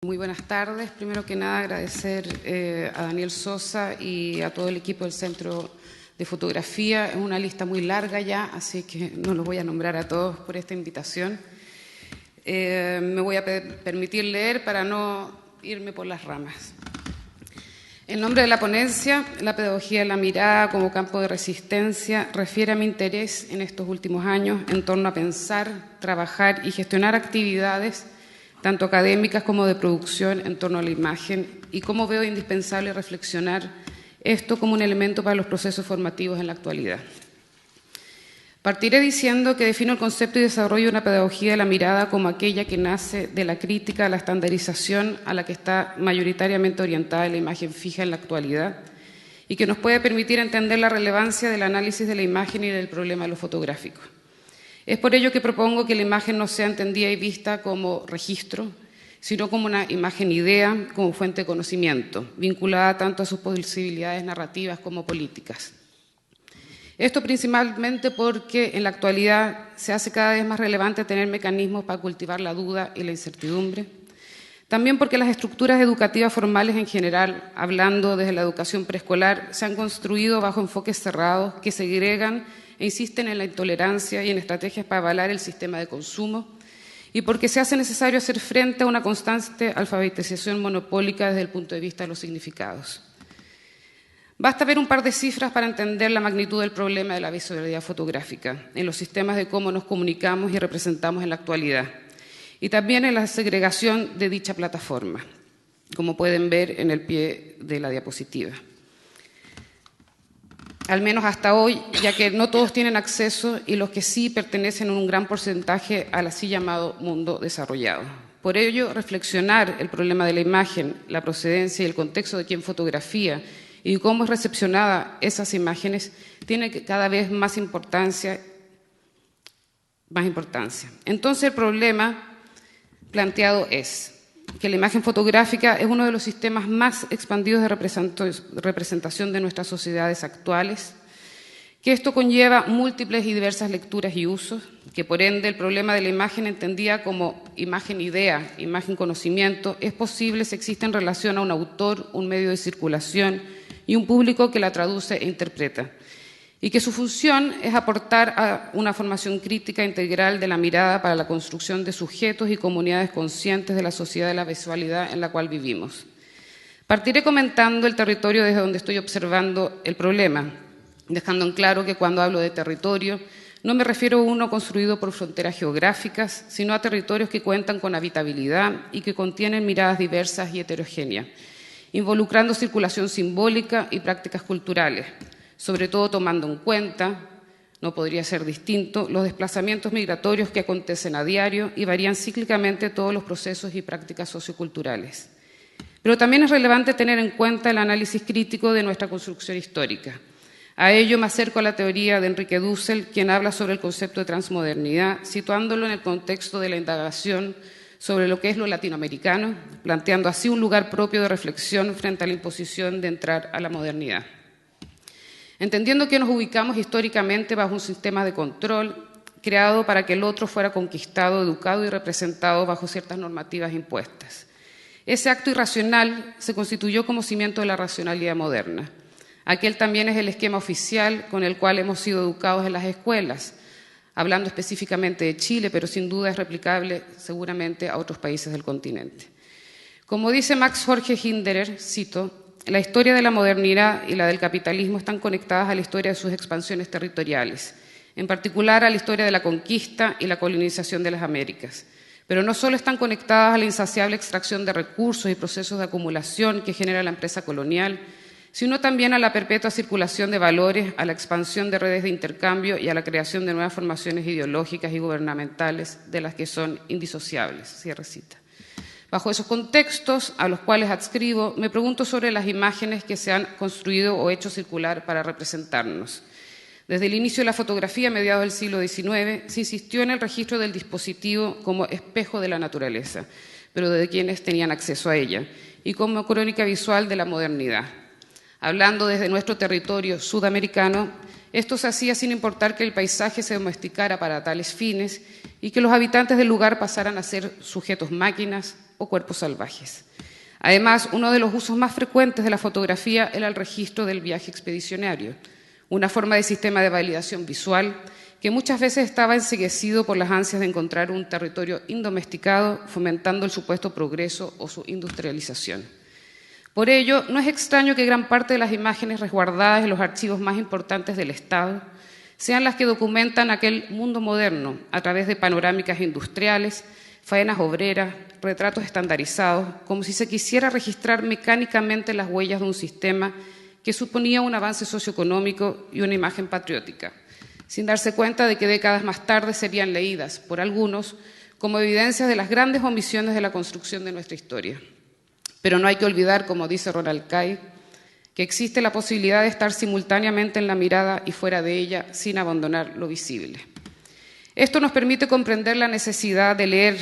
Muy buenas tardes. Primero que nada, agradecer a Daniel Sosa y a todo el equipo del Centro de Fotografía. Es una lista muy larga ya, así que no los voy a nombrar a todos por esta invitación. Me voy a permitir leer para no irme por las ramas. En nombre de la ponencia, la pedagogía de la mirada como campo de resistencia refiere a mi interés en estos últimos años en torno a pensar, trabajar y gestionar actividades tanto académicas como de producción en torno a la imagen, y cómo veo indispensable reflexionar esto como un elemento para los procesos formativos en la actualidad. Partiré diciendo que defino el concepto y desarrollo de una pedagogía de la mirada como aquella que nace de la crítica a la estandarización a la que está mayoritariamente orientada la imagen fija en la actualidad y que nos puede permitir entender la relevancia del análisis de la imagen y del problema de lo fotográfico. Es por ello que propongo que la imagen no sea entendida y vista como registro, sino como una imagen-idea, como fuente de conocimiento, vinculada tanto a sus posibilidades narrativas como políticas. Esto principalmente porque en la actualidad se hace cada vez más relevante tener mecanismos para cultivar la duda y la incertidumbre. También porque las estructuras educativas formales en general, hablando desde la educación preescolar, se han construido bajo enfoques cerrados que segregan e insisten en la intolerancia y en estrategias para avalar el sistema de consumo, y porque se hace necesario hacer frente a una constante alfabetización monopólica desde el punto de vista de los significados. Basta ver un par de cifras para entender la magnitud del problema de la visualidad fotográfica en los sistemas de cómo nos comunicamos y representamos en la actualidad, y también en la segregación de dicha plataforma, como pueden ver en el pie de la diapositiva. Al menos hasta hoy, ya que no todos tienen acceso y los que sí pertenecen en un gran porcentaje al así llamado mundo desarrollado. Por ello, reflexionar el problema de la imagen, la procedencia y el contexto de quien fotografía y cómo es recepcionada esas imágenes tiene cada vez más importancia. Entonces, el problema planteado es que la imagen fotográfica es uno de los sistemas más expandidos de representación de nuestras sociedades actuales, que esto conlleva múltiples y diversas lecturas y usos, que por ende el problema de la imagen entendida como imagen-idea, imagen-conocimiento, es posible si existe en relación a un autor, un medio de circulación y un público que la traduce e interpreta, y que su función es aportar a una formación crítica integral de la mirada para la construcción de sujetos y comunidades conscientes de la sociedad de la visualidad en la cual vivimos. Partiré comentando el territorio desde donde estoy observando el problema, dejando en claro que cuando hablo de territorio no me refiero a uno construido por fronteras geográficas, sino a territorios que cuentan con habitabilidad y que contienen miradas diversas y heterogéneas, involucrando circulación simbólica y prácticas culturales, sobre todo tomando en cuenta, no podría ser distinto, los desplazamientos migratorios que acontecen a diario y varían cíclicamente todos los procesos y prácticas socioculturales. Pero también es relevante tener en cuenta el análisis crítico de nuestra construcción histórica. A ello me acerco a la teoría de Enrique Dussel, quien habla sobre el concepto de transmodernidad, situándolo en el contexto de la indagación sobre lo que es lo latinoamericano, planteando así un lugar propio de reflexión frente a la imposición de entrar a la modernidad. Entendiendo que nos ubicamos históricamente bajo un sistema de control creado para que el otro fuera conquistado, educado y representado bajo ciertas normativas impuestas. Ese acto irracional se constituyó como cimiento de la racionalidad moderna. Aquel también es el esquema oficial con el cual hemos sido educados en las escuelas, hablando específicamente de Chile, pero sin duda es replicable seguramente a otros países del continente. Como dice Max Jorge Hinderer, cito, la historia de la modernidad y la del capitalismo están conectadas a la historia de sus expansiones territoriales, en particular a la historia de la conquista y la colonización de las Américas. Pero no solo están conectadas a la insaciable extracción de recursos y procesos de acumulación que genera la empresa colonial, sino también a la perpetua circulación de valores, a la expansión de redes de intercambio y a la creación de nuevas formaciones ideológicas y gubernamentales de las que son indisociables. Cierre cita. Bajo esos contextos, a los cuales adscribo, me pregunto sobre las imágenes que se han construido o hecho circular para representarnos. Desde el inicio de la fotografía, a mediados del siglo XIX, se insistió en el registro del dispositivo como espejo de la naturaleza, pero de quienes tenían acceso a ella, y como crónica visual de la modernidad. Hablando desde nuestro territorio sudamericano, esto se hacía sin importar que el paisaje se domesticara para tales fines y que los habitantes del lugar pasaran a ser sujetos máquinas, o cuerpos salvajes. Además, uno de los usos más frecuentes de la fotografía era el registro del viaje expedicionario, una forma de sistema de validación visual que muchas veces estaba enceguecido por las ansias de encontrar un territorio indomesticado, fomentando el supuesto progreso o su industrialización. Por ello, no es extraño que gran parte de las imágenes resguardadas en los archivos más importantes del Estado sean las que documentan aquel mundo moderno a través de panorámicas industriales, faenas obreras, retratos estandarizados, como si se quisiera registrar mecánicamente las huellas de un sistema que suponía un avance socioeconómico y una imagen patriótica, sin darse cuenta de que décadas más tarde serían leídas por algunos como evidencias de las grandes omisiones de la construcción de nuestra historia. Pero no hay que olvidar, como dice Ronald Kay, que existe la posibilidad de estar simultáneamente en la mirada y fuera de ella sin abandonar lo visible. Esto nos permite comprender la necesidad de leer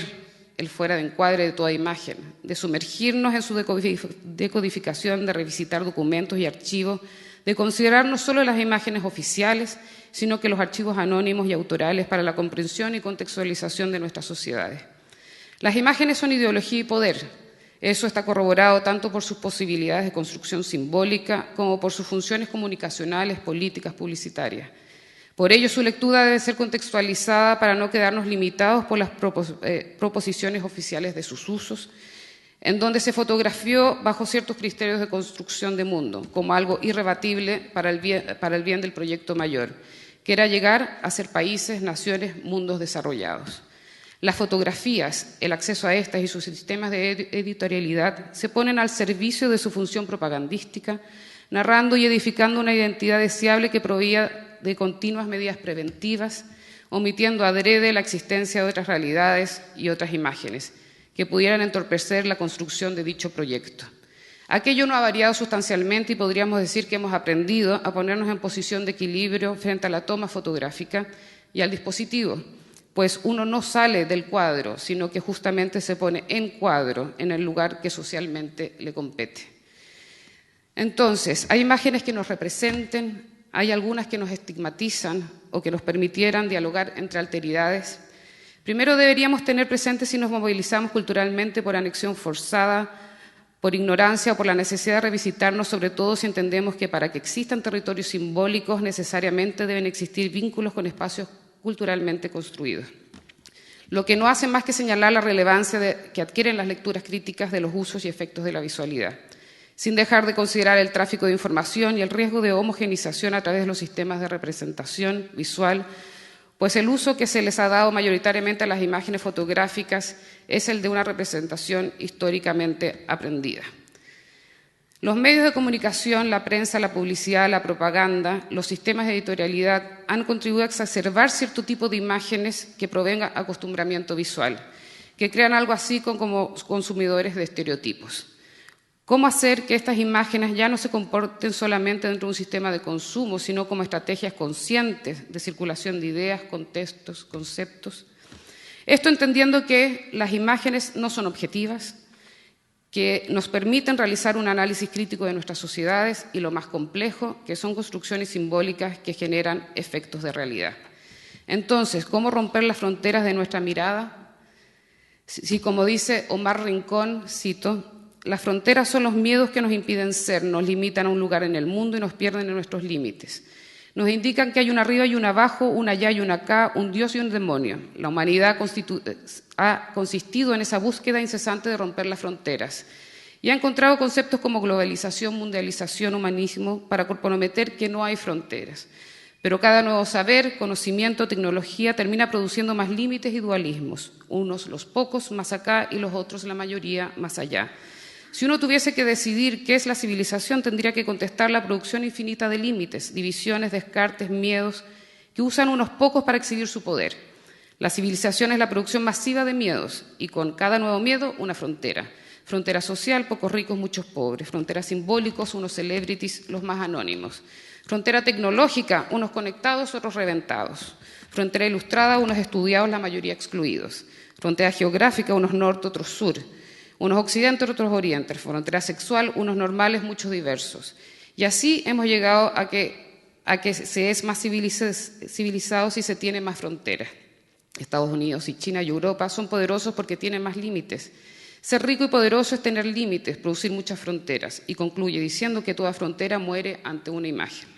el fuera de encuadre de toda imagen, de sumergirnos en su decodificación, de revisitar documentos y archivos, de considerar no solo las imágenes oficiales, sino que los archivos anónimos y autorales para la comprensión y contextualización de nuestras sociedades. Las imágenes son ideología y poder. Eso está corroborado tanto por sus posibilidades de construcción simbólica como por sus funciones comunicacionales, políticas, publicitarias. Por ello, su lectura debe ser contextualizada para no quedarnos limitados por las proposiciones oficiales de sus usos, en donde se fotografió bajo ciertos criterios de construcción de mundo, como algo irrebatible para el bien del proyecto mayor, que era llegar a ser países, naciones, mundos desarrollados. Las fotografías, el acceso a estas y sus sistemas de editorialidad se ponen al servicio de su función propagandística, narrando y edificando una identidad deseable que proveía de continuas medidas preventivas, omitiendo adrede la existencia de otras realidades y otras imágenes que pudieran entorpecer la construcción de dicho proyecto. Aquello no ha variado sustancialmente y podríamos decir que hemos aprendido a ponernos en posición de equilibrio frente a la toma fotográfica y al dispositivo, pues uno no sale del cuadro, sino que justamente se pone en cuadro en el lugar que socialmente le compete. Entonces, hay imágenes que nos representen, hay algunas que nos estigmatizan o que nos permitieran dialogar entre alteridades. Primero deberíamos tener presente si nos movilizamos culturalmente por anexión forzada, por ignorancia o por la necesidad de revisitarnos, sobre todo si entendemos que para que existan territorios simbólicos necesariamente deben existir vínculos con espacios culturalmente construidos. Lo que no hace más que señalar la relevancia que adquieren las lecturas críticas de los usos y efectos de la visualidad, sin dejar de considerar el tráfico de información y el riesgo de homogenización a través de los sistemas de representación visual, pues el uso que se les ha dado mayoritariamente a las imágenes fotográficas es el de una representación históricamente aprendida. Los medios de comunicación, la prensa, la publicidad, la propaganda, los sistemas de editorialidad han contribuido a exacerbar cierto tipo de imágenes que proveen acostumbramiento visual, que crean algo así como consumidores de estereotipos. ¿Cómo hacer que estas imágenes ya no se comporten solamente dentro de un sistema de consumo, sino como estrategias conscientes de circulación de ideas, contextos, conceptos? Esto entendiendo que las imágenes no son objetivas, que nos permiten realizar un análisis crítico de nuestras sociedades y lo más complejo, que son construcciones simbólicas que generan efectos de realidad. Entonces, ¿cómo romper las fronteras de nuestra mirada? Si como dice Omar Rincón, cito, las fronteras son los miedos que nos impiden ser, nos limitan a un lugar en el mundo y nos pierden en nuestros límites. Nos indican que hay un arriba y un abajo, un allá y un acá, un Dios y un demonio. La humanidad ha consistido en esa búsqueda incesante de romper las fronteras y ha encontrado conceptos como globalización, mundialización, humanismo, para comprometer que no hay fronteras. Pero cada nuevo saber, conocimiento, tecnología termina produciendo más límites y dualismos, unos los pocos más acá y los otros la mayoría más allá. Si uno tuviese que decidir qué es la civilización, tendría que contestar la producción infinita de límites, divisiones, descartes, miedos, que usan unos pocos para exhibir su poder. La civilización es la producción masiva de miedos y con cada nuevo miedo una frontera. Frontera social, pocos ricos, muchos pobres. Frontera simbólicos, unos celebrities, los más anónimos. Frontera tecnológica, unos conectados, otros reventados. Frontera ilustrada, unos estudiados, la mayoría excluidos. Frontera geográfica, unos norte, otros sur. Unos occidentes, otros orientes. Frontera sexual, unos normales, muchos diversos. Y así hemos llegado a que se es más civilizado si se tiene más fronteras. Estados Unidos y China y Europa son poderosos porque tienen más límites. Ser rico y poderoso es tener límites, producir muchas fronteras, y concluye diciendo que toda frontera muere ante una imagen.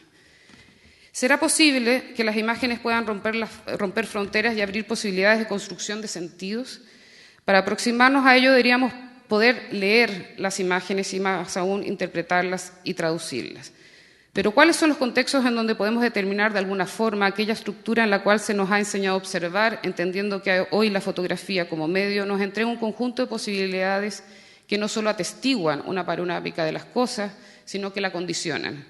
¿Será posible que las imágenes puedan romper fronteras y abrir posibilidades de construcción de sentidos? Para aproximarnos a ello deberíamos poder leer las imágenes y más aún interpretarlas y traducirlas. Pero ¿cuáles son los contextos en donde podemos determinar de alguna forma aquella estructura en la cual se nos ha enseñado a observar, entendiendo que hoy la fotografía como medio nos entrega un conjunto de posibilidades que no solo atestiguan una panorámica de las cosas, sino que la condicionan?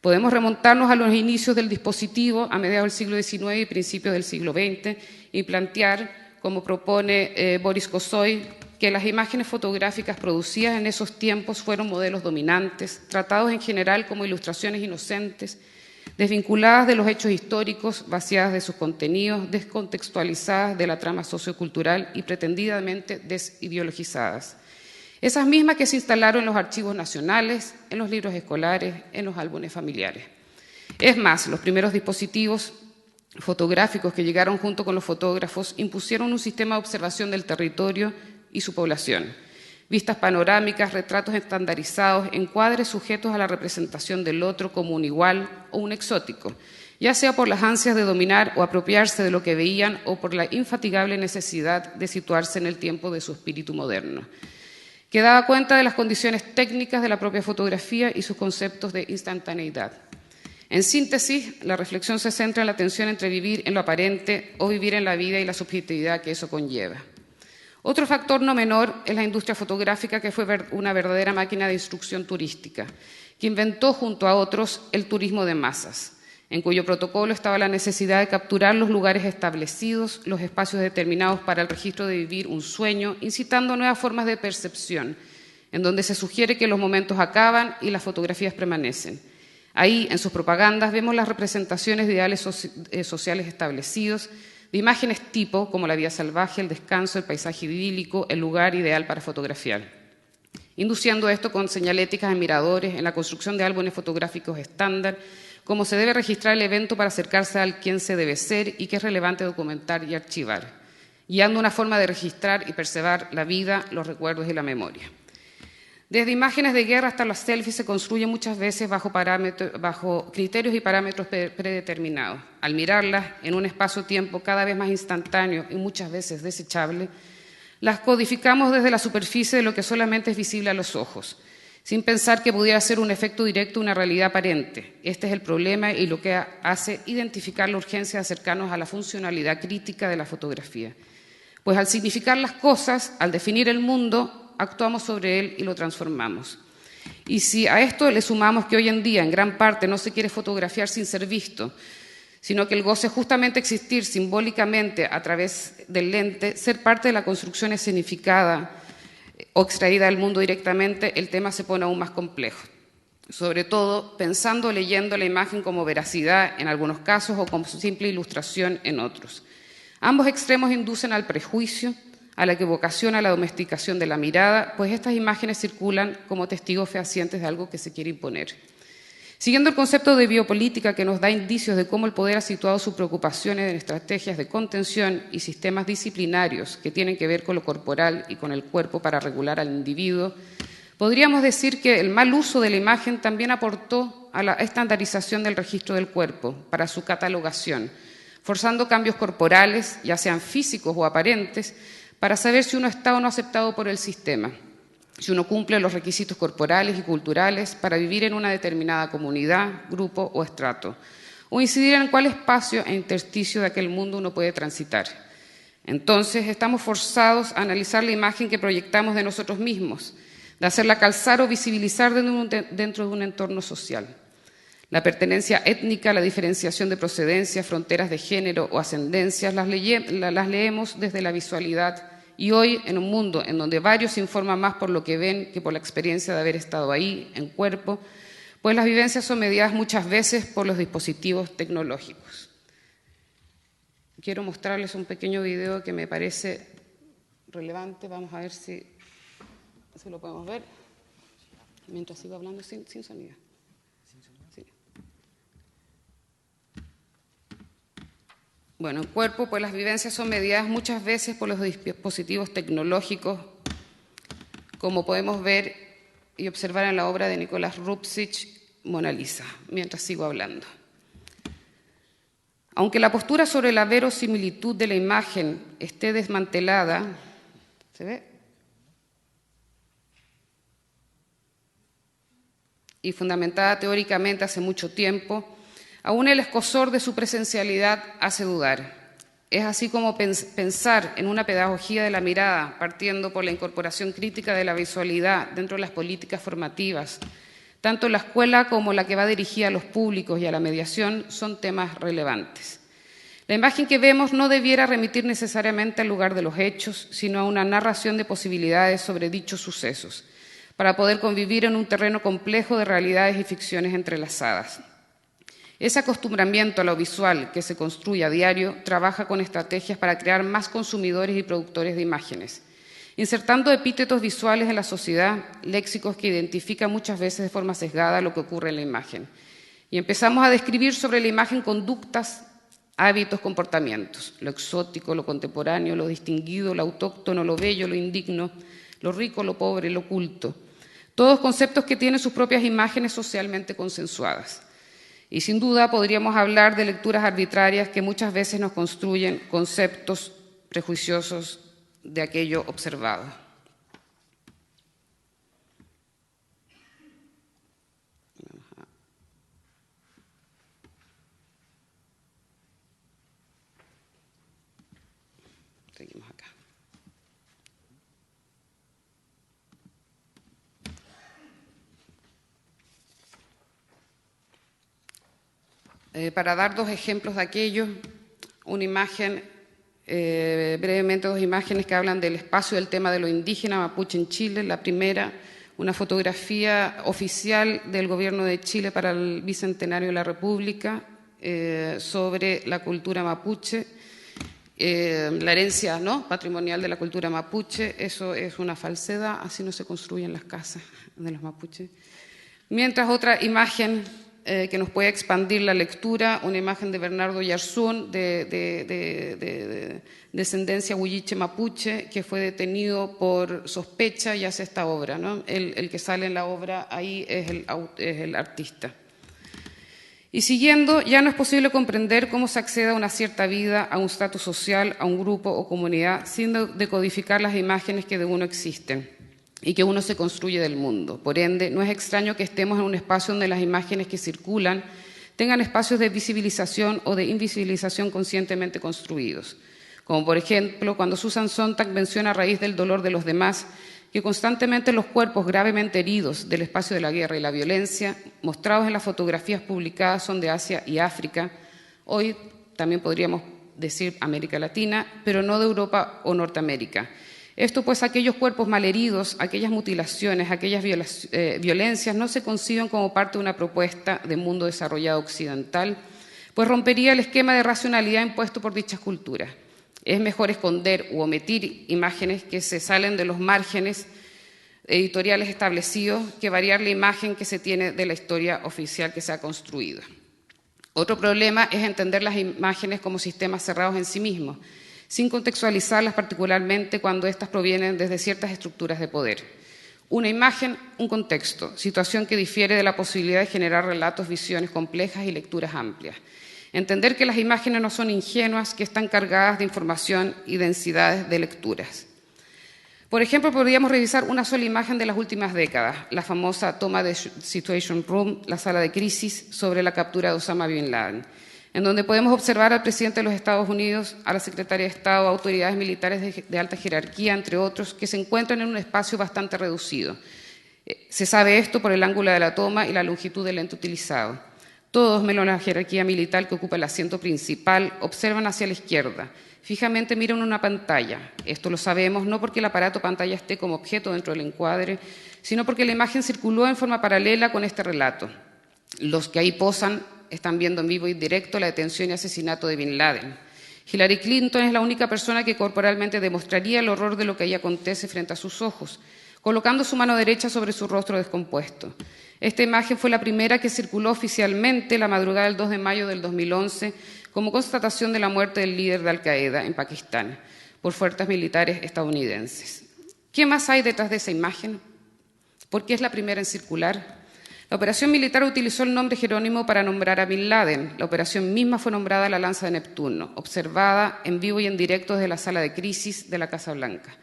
Podemos remontarnos a los inicios del dispositivo a mediados del siglo XIX y principios del siglo XX y plantear, como propone Boris Kosoy, que las imágenes fotográficas producidas en esos tiempos fueron modelos dominantes, tratados en general como ilustraciones inocentes, desvinculadas de los hechos históricos, vaciadas de sus contenidos, descontextualizadas de la trama sociocultural y pretendidamente desideologizadas. Esas mismas que se instalaron en los archivos nacionales, en los libros escolares, en los álbumes familiares. Es más, los primeros dispositivos fotográficos que llegaron junto con los fotógrafos impusieron un sistema de observación del territorio y su población. Vistas panorámicas, retratos estandarizados, encuadres sujetos a la representación del otro como un igual o un exótico, ya sea por las ansias de dominar o apropiarse de lo que veían o por la infatigable necesidad de situarse en el tiempo de su espíritu moderno, que daba cuenta de las condiciones técnicas de la propia fotografía y sus conceptos de instantaneidad. En síntesis, la reflexión se centra en la tensión entre vivir en lo aparente o vivir en la vida y la subjetividad que eso conlleva. Otro factor no menor es la industria fotográfica, que fue una verdadera máquina de instrucción turística, que inventó junto a otros el turismo de masas, en cuyo protocolo estaba la necesidad de capturar los lugares establecidos, los espacios determinados para el registro de vivir un sueño, incitando nuevas formas de percepción, en donde se sugiere que los momentos acaban y las fotografías permanecen. Ahí, en sus propagandas, vemos las representaciones de ideales sociales establecidos, de imágenes tipo, como la vida salvaje, el descanso, el paisaje idílico, el lugar ideal para fotografiar, induciendo esto con señaléticas en miradores, en la construcción de álbumes fotográficos estándar, cómo se debe registrar el evento para acercarse al quién se debe ser y qué es relevante documentar y archivar, guiando una forma de registrar y preservar la vida, los recuerdos y la memoria. Desde imágenes de guerra hasta las selfies se construyen muchas veces bajo criterios y parámetros predeterminados. Al mirarlas en un espacio-tiempo cada vez más instantáneo y muchas veces desechable, las codificamos desde la superficie de lo que solamente es visible a los ojos, sin pensar que pudiera ser un efecto directo una realidad aparente. Este es el problema y lo que hace identificar la urgencia de acercarnos a la funcionalidad crítica de la fotografía. Pues al significar las cosas, al definir el mundo, actuamos sobre él y lo transformamos. Y si a esto le sumamos que hoy en día en gran parte no se quiere fotografiar sin ser visto, sino que el goce es justamente existir simbólicamente a través del lente, ser parte de la construcción escenificada o extraída del mundo directamente, el tema se pone aún más complejo. Sobre todo pensando o leyendo la imagen como veracidad en algunos casos o como simple ilustración en otros. Ambos extremos inducen al prejuicio, a la equivocación, a la domesticación de la mirada, pues estas imágenes circulan como testigos fehacientes de algo que se quiere imponer. Siguiendo el concepto de biopolítica que nos da indicios de cómo el poder ha situado sus preocupaciones en estrategias de contención y sistemas disciplinarios que tienen que ver con lo corporal y con el cuerpo para regular al individuo, podríamos decir que el mal uso de la imagen también aportó a la estandarización del registro del cuerpo para su catalogación, forzando cambios corporales, ya sean físicos o aparentes, para saber si uno está o no aceptado por el sistema, si uno cumple los requisitos corporales y culturales para vivir en una determinada comunidad, grupo o estrato, o incidir en cuál espacio e intersticio de aquel mundo uno puede transitar. Entonces, estamos forzados a analizar la imagen que proyectamos de nosotros mismos, de hacerla calzar o visibilizar dentro de un entorno social. La pertenencia étnica, la diferenciación de procedencia, fronteras de género o ascendencias, las leemos desde la visualidad. Y hoy, en un mundo en donde varios se informan más por lo que ven que por la experiencia de haber estado ahí, en cuerpo, pues las vivencias son mediadas muchas veces por los dispositivos tecnológicos. Quiero mostrarles un pequeño video que me parece relevante. Vamos a ver si lo podemos ver. Mientras sigo hablando sin sonido. Sí. Bueno, en cuerpo, pues las vivencias son mediadas muchas veces por los dispositivos tecnológicos como podemos ver y observar en la obra de Nicolás Rupsich, Mona Lisa, mientras sigo hablando. Aunque la postura sobre la verosimilitud de la imagen esté desmantelada, ¿se ve? Y fundamentada teóricamente hace mucho tiempo, aún el escozor de su presencialidad hace dudar. Es así como pensar en una pedagogía de la mirada, partiendo por la incorporación crítica de la visualidad dentro de las políticas formativas, tanto la escuela como la que va dirigida a los públicos y a la mediación, son temas relevantes. La imagen que vemos no debiera remitir necesariamente al lugar de los hechos, sino a una narración de posibilidades sobre dichos sucesos, para poder convivir en un terreno complejo de realidades y ficciones entrelazadas. Ese acostumbramiento a lo visual que se construye a diario trabaja con estrategias para crear más consumidores y productores de imágenes, insertando epítetos visuales en la sociedad, léxicos que identifican muchas veces de forma sesgada lo que ocurre en la imagen. Y empezamos a describir sobre la imagen conductas, hábitos, comportamientos, lo exótico, lo contemporáneo, lo distinguido, lo autóctono, lo bello, lo indigno, lo rico, lo pobre, lo culto. Todos conceptos que tienen sus propias imágenes socialmente consensuadas. Y sin duda podríamos hablar de lecturas arbitrarias que muchas veces nos construyen conceptos prejuiciosos de aquello observado. Seguimos acá. Para dar dos ejemplos de aquello, una imagen, brevemente dos imágenes que hablan del espacio del tema de lo indígena mapuche en Chile. La primera, una fotografía oficial del Gobierno de Chile para el Bicentenario de la República sobre la cultura mapuche, la herencia, ¿no?, patrimonial de la cultura mapuche. Eso es una falsedad, así no se construyen las casas de los mapuches. Mientras otra imagen que nos puede expandir la lectura, una imagen de Bernardo Yarzún, de descendencia huilliche mapuche, que fue detenido por sospecha y hace esta obra, ¿no? El que sale en la obra ahí es el artista. Y siguiendo, ya no es posible comprender cómo se accede a una cierta vida, a un estatus social, a un grupo o comunidad, sin decodificar las imágenes que de uno existen y que uno se construye del mundo. Por ende, no es extraño que estemos en un espacio donde las imágenes que circulan tengan espacios de visibilización o de invisibilización conscientemente construidos. Como por ejemplo, cuando Susan Sontag menciona a raíz del dolor de los demás que constantemente los cuerpos gravemente heridos del espacio de la guerra y la violencia, mostrados en las fotografías publicadas, son de Asia y África, hoy también podríamos decir América Latina, pero no de Europa o Norteamérica. Esto pues aquellos cuerpos malheridos, aquellas mutilaciones, aquellas violencias no se conciben como parte de una propuesta de mundo desarrollado occidental, pues rompería el esquema de racionalidad impuesto por dichas culturas. Es mejor esconder u omitir imágenes que se salen de los márgenes editoriales establecidos que variar la imagen que se tiene de la historia oficial que se ha construido. Otro problema es entender las imágenes como sistemas cerrados en sí mismos, sin contextualizarlas particularmente cuando éstas provienen desde ciertas estructuras de poder. Una imagen, un contexto, situación que difiere de la posibilidad de generar relatos, visiones complejas y lecturas amplias. Entender que las imágenes no son ingenuas, que están cargadas de información y densidades de lecturas. Por ejemplo, podríamos revisar una sola imagen de las últimas décadas, la famosa toma de Situation Room, la sala de crisis, sobre la captura de Osama Bin Laden, en donde podemos observar al presidente de los Estados Unidos, a la secretaria de Estado, a autoridades militares de alta jerarquía, entre otros, que se encuentran en un espacio bastante reducido. Se sabe esto por el ángulo de la toma y la longitud del lente utilizado. Todos, menos la jerarquía militar que ocupa el asiento principal, observan hacia la izquierda. Fijamente miran una pantalla. Esto lo sabemos no porque el aparato pantalla esté como objeto dentro del encuadre, sino porque la imagen circuló en forma paralela con este relato. Los que ahí posan están viendo en vivo y directo la detención y asesinato de Bin Laden. Hillary Clinton es la única persona que corporalmente demostraría el horror de lo que ahí acontece frente a sus ojos, colocando su mano derecha sobre su rostro descompuesto. Esta imagen fue la primera que circuló oficialmente la madrugada del 2 de mayo del 2011 como constatación de la muerte del líder de Al-Qaeda en Pakistán por fuerzas militares estadounidenses. ¿Qué más hay detrás de esa imagen? ¿Por qué es la primera en circular? La operación militar utilizó el nombre Jerónimo para nombrar a Bin Laden. La operación misma fue nombrada la Lanza de Neptuno, observada en vivo y en directo desde la sala de crisis de la Casa Blanca.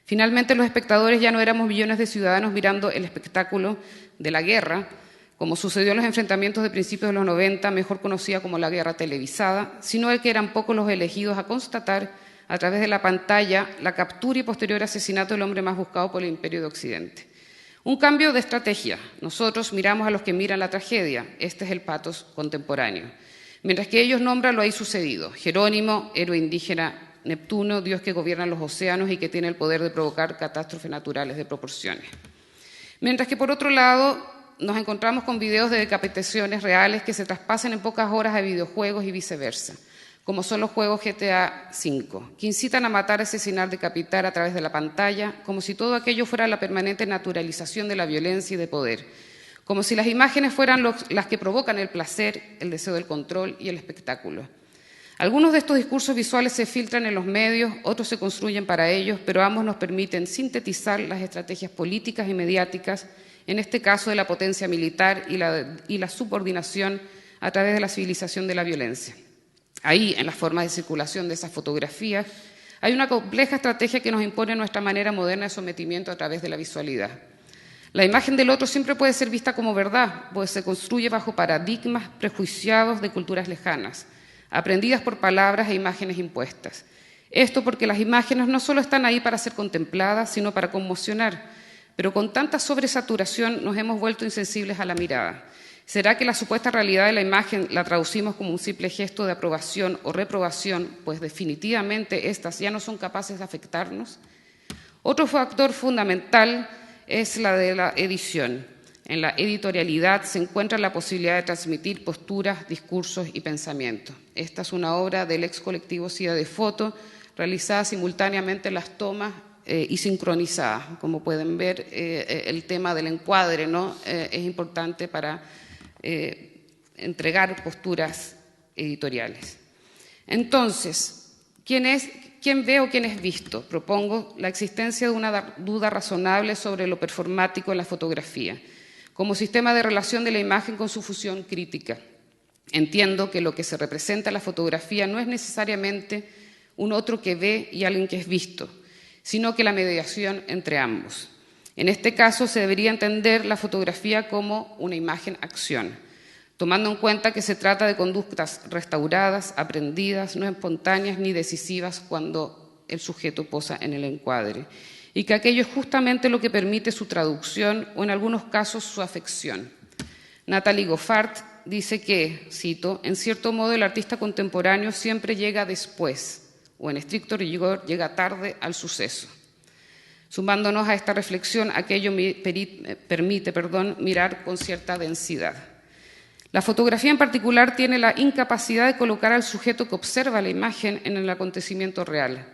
Finalmente, los espectadores ya no éramos millones de ciudadanos mirando el espectáculo de la guerra, como sucedió en los enfrentamientos de principios de los 90, mejor conocida como la guerra televisada, sino que eran pocos los elegidos a constatar a través de la pantalla la captura y posterior asesinato del hombre más buscado por el Imperio de Occidente. Un cambio de estrategia. Nosotros miramos a los que miran la tragedia. Este es el pathos contemporáneo. Mientras que ellos nombran lo ahí sucedido. Jerónimo, héroe indígena, Neptuno, Dios que gobierna los océanos y que tiene el poder de provocar catástrofes naturales de proporciones. Mientras que, por otro lado, nos encontramos con videos de decapitaciones reales que se traspasan en pocas horas a videojuegos y viceversa, como son los juegos GTA V, que incitan a matar, asesinar, decapitar a través de la pantalla, como si todo aquello fuera la permanente naturalización de la violencia y de poder, como si las imágenes fueran las que provocan el placer, el deseo del control y el espectáculo. Algunos de estos discursos visuales se filtran en los medios, otros se construyen para ellos, pero ambos nos permiten sintetizar las estrategias políticas y mediáticas, en este caso de la potencia militar y la subordinación a través de la civilización de la violencia. Ahí, en las formas de circulación de esas fotografías, hay una compleja estrategia que nos impone nuestra manera moderna de sometimiento a través de la visualidad. La imagen del otro siempre puede ser vista como verdad, pues se construye bajo paradigmas prejuiciados de culturas lejanas, aprendidas por palabras e imágenes impuestas. Esto porque las imágenes no solo están ahí para ser contempladas, sino para conmocionar, pero con tanta sobresaturación nos hemos vuelto insensibles a la mirada. ¿Será que la supuesta realidad de la imagen la traducimos como un simple gesto de aprobación o reprobación, pues definitivamente estas ya no son capaces de afectarnos? Otro factor fundamental es la de la edición. En la editorialidad se encuentra la posibilidad de transmitir posturas, discursos y pensamientos. Esta es una obra del ex colectivo SIDA de Foto, realizada simultáneamente las tomas y sincronizada. Como pueden ver, el tema del encuadre, ¿no? Es importante para entregar posturas editoriales. Entonces, ¿quién ve o quién es visto? Propongo la existencia de una duda razonable sobre lo performático en la fotografía, como sistema de relación de la imagen con su fusión crítica. Entiendo que lo que se representa en la fotografía no es necesariamente un otro que ve y alguien que es visto, sino que la mediación entre ambos. En este caso se debería entender la fotografía como una imagen-acción, tomando en cuenta que se trata de conductas restauradas, aprendidas, no espontáneas ni decisivas cuando el sujeto posa en el encuadre, y que aquello es justamente lo que permite su traducción o en algunos casos su afección. Nathalie Goffard dice que, cito, en cierto modo el artista contemporáneo siempre llega después, o en estricto rigor llega tarde al suceso. Sumándonos a esta reflexión, aquello permite mirar con cierta densidad. La fotografía en particular tiene la incapacidad de colocar al sujeto que observa la imagen en el acontecimiento real,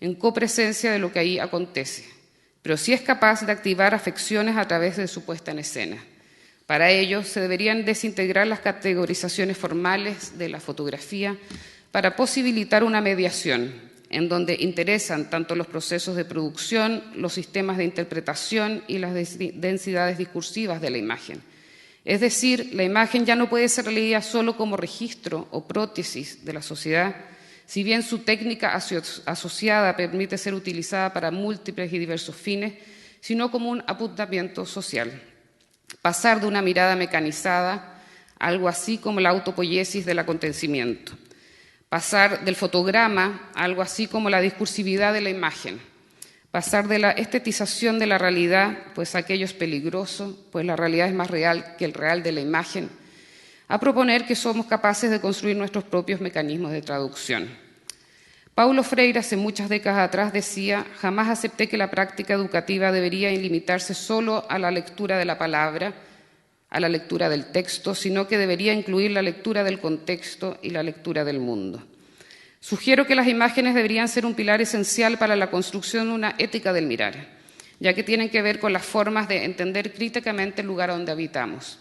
en copresencia de lo que ahí acontece, pero sí es capaz de activar afecciones a través de su puesta en escena. Para ello, se deberían desintegrar las categorizaciones formales de la fotografía para posibilitar una mediación, en donde interesan tanto los procesos de producción, los sistemas de interpretación y las densidades discursivas de la imagen. Es decir, la imagen ya no puede ser leída solo como registro o prótesis de la sociedad, si bien su técnica asociada permite ser utilizada para múltiples y diversos fines, sino como un apuntamiento social. Pasar de una mirada mecanizada a algo así como la autopoiesis del acontecimiento. Pasar del fotograma a algo así como la discursividad de la imagen. Pasar de la estetización de la realidad, pues aquello es peligroso, pues la realidad es más real que el real de la imagen, a proponer que somos capaces de construir nuestros propios mecanismos de traducción. Paulo Freire, hace muchas décadas atrás, decía: jamás acepté que la práctica educativa debería limitarse solo a la lectura de la palabra, a la lectura del texto, sino que debería incluir la lectura del contexto y la lectura del mundo. Sugiero que las imágenes deberían ser un pilar esencial para la construcción de una ética del mirar, ya que tienen que ver con las formas de entender críticamente el lugar donde habitamos.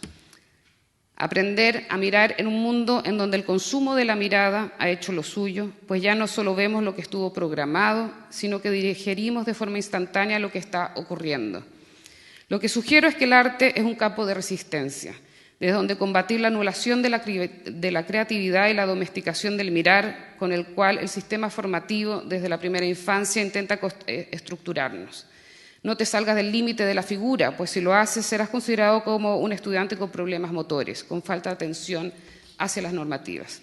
Aprender a mirar en un mundo en donde el consumo de la mirada ha hecho lo suyo, pues ya no solo vemos lo que estuvo programado, sino que digerimos de forma instantánea lo que está ocurriendo. Lo que sugiero es que el arte es un campo de resistencia, desde donde combatir la anulación de la creatividad y la domesticación del mirar, con el cual el sistema formativo desde la primera infancia intenta estructurarnos. No te salgas del límite de la figura, pues si lo haces serás considerado como un estudiante con problemas motores, con falta de atención hacia las normativas.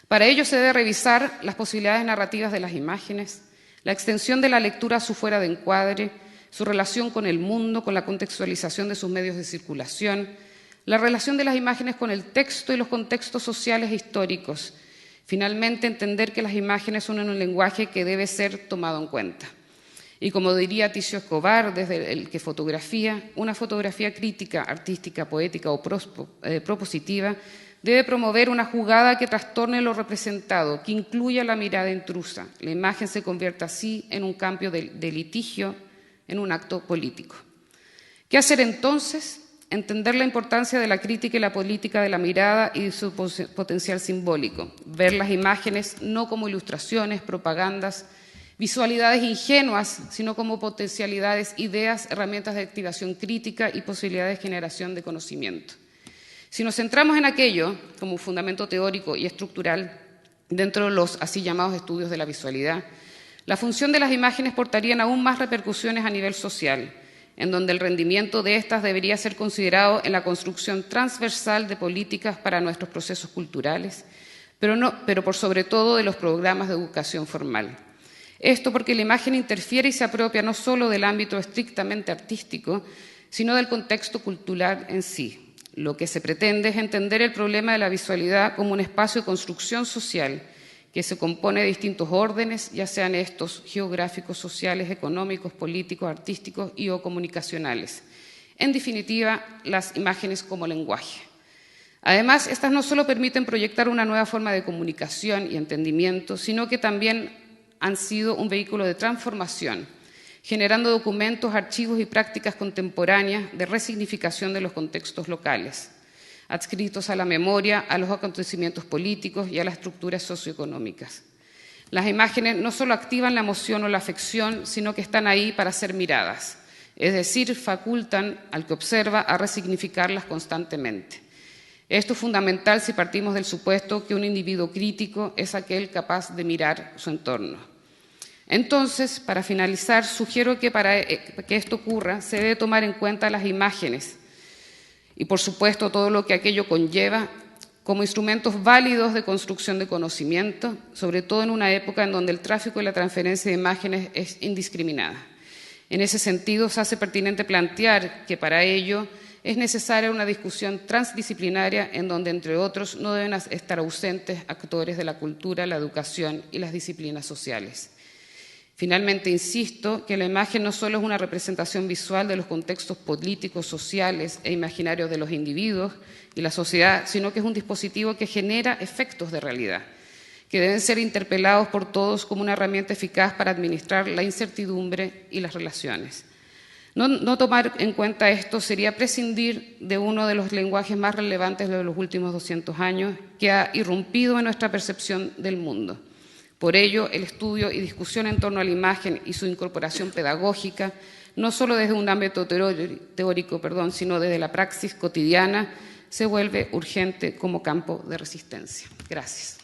Para ello se debe revisar las posibilidades narrativas de las imágenes, la extensión de la lectura a su fuera de encuadre, su relación con el mundo, con la contextualización de sus medios de circulación, la relación de las imágenes con el texto y los contextos sociales e históricos. Finalmente, entender que las imágenes son un lenguaje que debe ser tomado en cuenta. Y como diría Ticio Escobar, desde el que fotografía, una fotografía crítica, artística, poética o propositiva debe promover una jugada que trastorne lo representado, que incluya la mirada intrusa. La imagen se convierta así en un cambio de litigio, en un acto político. ¿Qué hacer entonces? Entender la importancia de la crítica y la política de la mirada y de su potencial simbólico. Ver las imágenes no como ilustraciones, propagandas, visualidades ingenuas, sino como potencialidades, ideas, herramientas de activación crítica y posibilidades de generación de conocimiento. Si nos centramos en aquello como fundamento teórico y estructural, dentro de los así llamados estudios de la visualidad, la función de las imágenes portarían aún más repercusiones a nivel social, en donde el rendimiento de estas debería ser considerado en la construcción transversal de políticas para nuestros procesos culturales, pero por sobre todo de los programas de educación formal. Esto porque la imagen interfiere y se apropia no solo del ámbito estrictamente artístico, sino del contexto cultural en sí. Lo que se pretende es entender el problema de la visualidad como un espacio de construcción social que se compone de distintos órdenes, ya sean estos geográficos, sociales, económicos, políticos, artísticos y o comunicacionales. En definitiva, las imágenes como lenguaje. Además, estas no solo permiten proyectar una nueva forma de comunicación y entendimiento, sino que también han sido un vehículo de transformación, generando documentos, archivos y prácticas contemporáneas de resignificación de los contextos locales, adscritos a la memoria, a los acontecimientos políticos y a las estructuras socioeconómicas. Las imágenes no solo activan la emoción o la afección, sino que están ahí para ser miradas, es decir, facultan al que observa a resignificarlas constantemente. Esto es fundamental si partimos del supuesto que un individuo crítico es aquel capaz de mirar su entorno. Entonces, para finalizar, sugiero que para que esto ocurra se debe tomar en cuenta las imágenes y, por supuesto, todo lo que aquello conlleva como instrumentos válidos de construcción de conocimiento, sobre todo en una época en donde el tráfico y la transferencia de imágenes es indiscriminada. En ese sentido, se hace pertinente plantear que para ello es necesaria una discusión transdisciplinaria en donde, entre otros, no deben estar ausentes actores de la cultura, la educación y las disciplinas sociales. Finalmente, insisto que la imagen no solo es una representación visual de los contextos políticos, sociales e imaginarios de los individuos y la sociedad, sino que es un dispositivo que genera efectos de realidad, que deben ser interpelados por todos como una herramienta eficaz para administrar la incertidumbre y las relaciones. No tomar en cuenta esto sería prescindir de uno de los lenguajes más relevantes de los últimos 200 años que ha irrumpido en nuestra percepción del mundo. Por ello, el estudio y discusión en torno a la imagen y su incorporación pedagógica, no solo desde un ámbito teórico, sino desde la praxis cotidiana, se vuelve urgente como campo de resistencia. Gracias.